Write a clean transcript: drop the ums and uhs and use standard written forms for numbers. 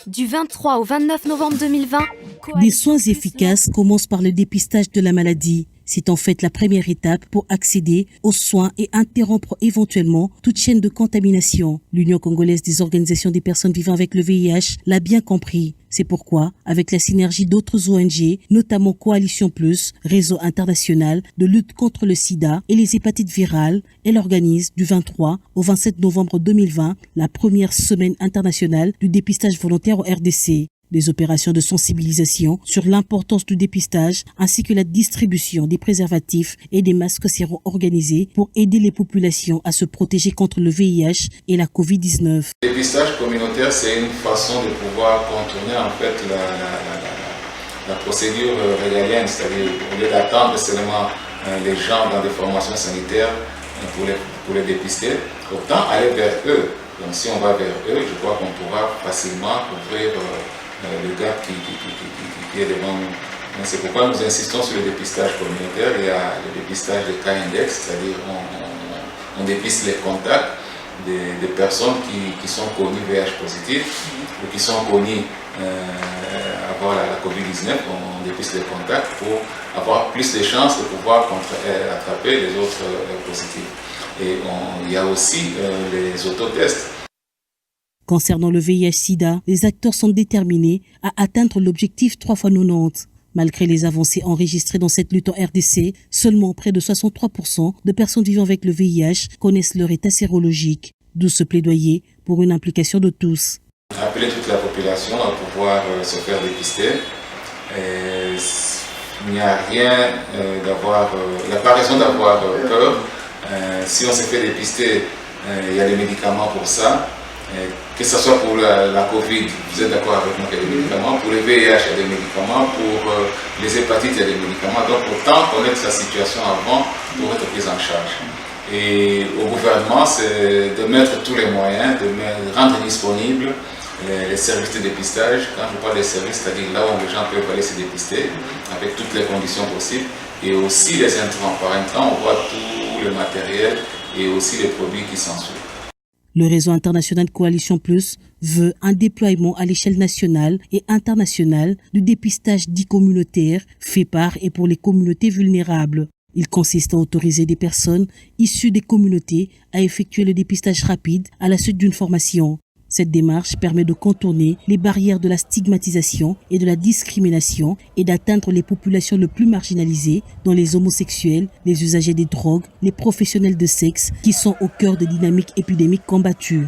Du 23 au 29 novembre 2020, Des soins efficaces commencent par le dépistage de la maladie. C'est en fait la première étape pour accéder aux soins et interrompre éventuellement toute chaîne de contamination. L'Union congolaise des organisations des personnes vivant avec le VIH l'a bien compris. C'est pourquoi, avec la synergie d'autres ONG, notamment Coalition Plus, réseau international de lutte contre le sida et les hépatites virales, elle organise du 23 au 27 novembre 2020 la première semaine internationale du dépistage volontaire au RDC. Des opérations de sensibilisation sur l'importance du dépistage ainsi que la distribution des préservatifs et des masques seront organisées pour aider les populations à se protéger contre le VIH et la Covid-19. Le dépistage communautaire, c'est une façon de pouvoir contourner en fait la procédure régalienne, c'est-à-dire au lieu d'attendre seulement les gens dans des formations sanitaires pour les dépister, autant aller vers eux. Donc si on va vers eux, je crois qu'on pourra facilement couvrir le gap qui est devant nous. C'est pourquoi nous insistons sur le dépistage communautaire. Il y a le dépistage des cas index, c'est-à-dire on dépiste les contacts des personnes qui sont connues VIH positives ou qui sont connues avoir la COVID-19. On dépiste les contacts pour avoir plus de chances de pouvoir attraper les autres positifs. Et il y a aussi les autotests. Concernant le VIH-Sida, les acteurs sont déterminés à atteindre l'objectif 3x90. Malgré les avancées enregistrées dans cette lutte en RDC, seulement près de 63% de personnes vivant avec le VIH connaissent leur état sérologique. D'où ce plaidoyer pour une implication de tous. Appeler toute la population à pouvoir se faire dépister. Il n'y a rien il n'y a pas raison d'avoir peur. Si on se fait dépister, il y a des médicaments pour ça. Que ce soit pour la Covid, vous êtes d'accord avec moi qu'il y a des médicaments, pour le VIH, il y a des médicaments, pour les hépatites, il y a des médicaments. Donc autant connaître sa situation avant pour être pris en charge. Et au gouvernement, c'est de mettre tous les moyens, de rendre disponibles les services de dépistage. Quand je parle des services, c'est-à-dire là où les gens peuvent aller se dépister, avec toutes les conditions possibles, et aussi les intrants. Par intrants, on voit tout le matériel et aussi les produits qui s'en suivent. Le réseau international Coalition Plus veut un déploiement à l'échelle nationale et internationale du dépistage dit communautaire fait par et pour les communautés vulnérables. Il consiste à autoriser des personnes issues des communautés à effectuer le dépistage rapide à la suite d'une formation. Cette démarche permet de contourner les barrières de la stigmatisation et de la discrimination et d'atteindre les populations les plus marginalisées, dont les homosexuels, les usagers des drogues, les professionnels de sexe, qui sont au cœur de dynamiques épidémiques combattues.